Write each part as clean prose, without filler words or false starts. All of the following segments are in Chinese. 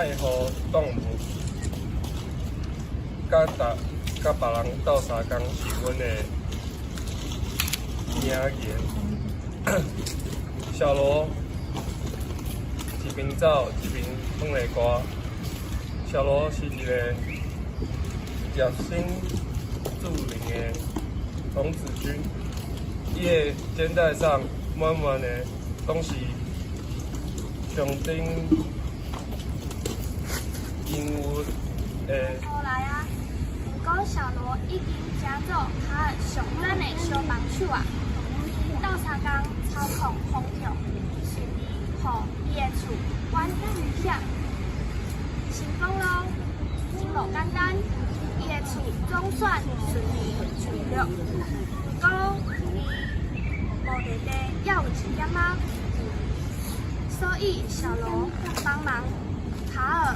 爱护动物，甲别人斗相共是阮的名言。小罗一边走一边唱的歌。小罗是一个热心助人的童子军，伊的肩带上满满的拢是上顶英文的。后来啊，不过小罗已经加做他上咱的小帮手啊，斗相共操控风场，顺利互伊的厝管理险。成功咯，真无简单，伊的厝总算顺利处理了。不过，无地地还有一点仔，所以小罗帮忙卡尔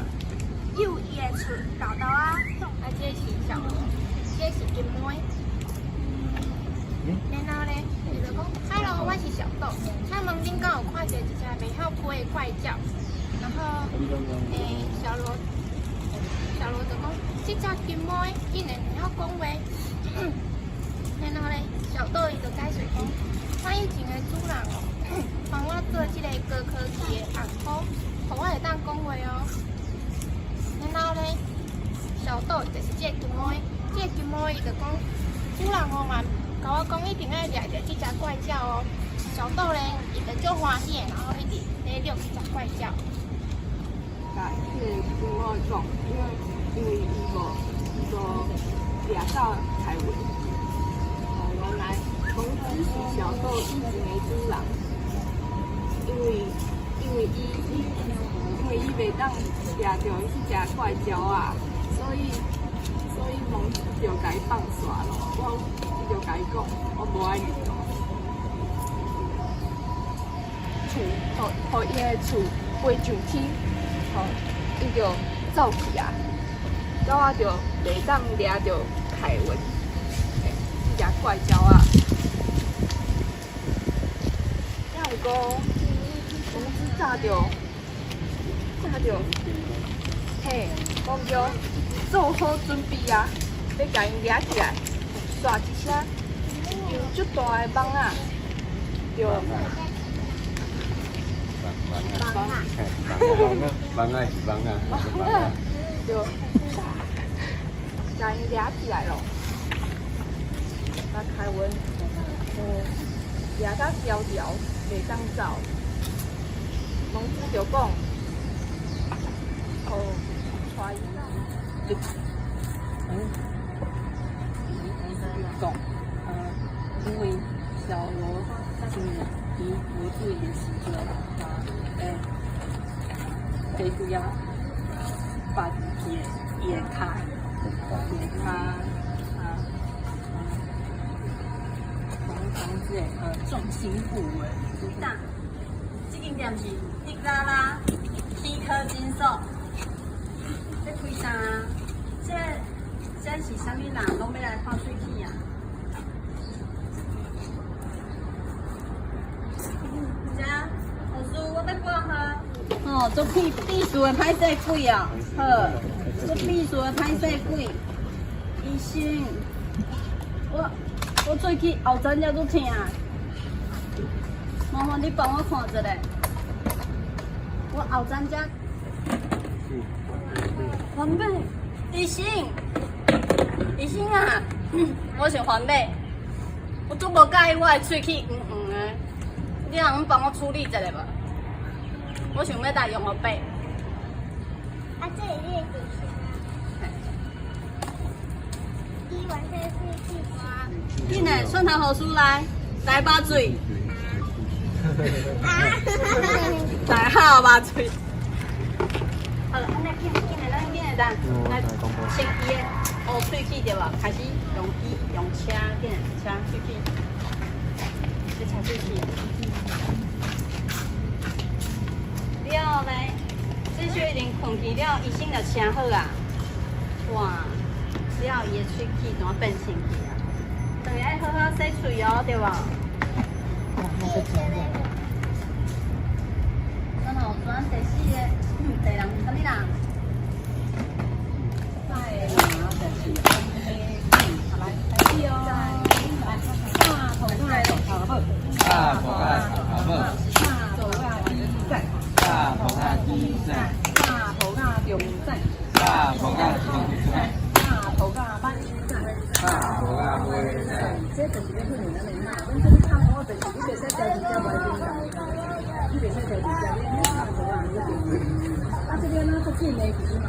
救伊的厝搞到啊。啊，这是小罗，这是金妹。然后咧，伊就讲：“Hello，我是小豆，请问恁敢有看到一只袂晓飞的怪鸟？”然后，小罗就讲，这只金妹竟然会晓讲话。然后咧，小豆伊就解释讲，我以前的主人哦，帮我做这个高科技的红箍，互我会当讲话哦。然后咧，小豆就是这个金妹，这个金妹伊就讲，主人哦嘛，甲我讲一定要掠着这只怪鸟哦。小豆咧，伊就足欢喜的，然后一直咧掠这只怪鸟。甲迄个金妹讲，因为伊无掠到凯文，原来童子是小豆以前的主人，因为伊袂当掠着迄只怪鸟啊，所以蒙子就甲伊放煞咯。伊就甲伊讲，我无爱你咯。厝，互伊的厝飞上天，伊就走去啊。到我就袂当掠着凯文，这只怪鸟啊。还有个蒙子早着，嘿，讲着做好准备啊，要甲伊掠起来，刷一声，用足大的网啊，就就甲伊掠起来咯。啊，凯文，掠到条条，袂当走。蒙子就讲，带伊讲，因为小罗伊无注意的时阵，就是要把伊的骹，防止重心不稳。当，这间店是迪拉拉皮科金属，这开啥？这是啥物人拢要来看水去啊？这老师，我要挂哈。哦，做避暑的歹势鬼啊！好，做避暑的歹势鬼。医生，我喙齿后枕了都痛，麻烦你帮我看一下。我后枕只，黄妹，医生，医生啊，我是黄妹，我足无介意我的喙齿的，你能帮我处理一下无？我想要来用号背。啊，这里是底下。伊完全是地瓜。紧嘞，蒜头好输来把嘴。来好把嘴。好了，安尼紧嘞，咱紧嘞，咱来先伊的乌喙齿对吧？开始用车，紧嘞，车喙齿，去擦喙齿。了嘞，这就已经困去了，医生就请好啊。哇，了伊的喙齿怎变成去啊？等下好好洗喙哦，对吧？然后转第四个，第人啥物人？大头甲中站，大头甲中站，大头甲班站，大头甲尾站。这就是要训练咱的脑。咱这个大头就是你袂使调直接外面的，你袂使调直接，你大头啊，你就对。啊，这边呢，它进来其实嘛，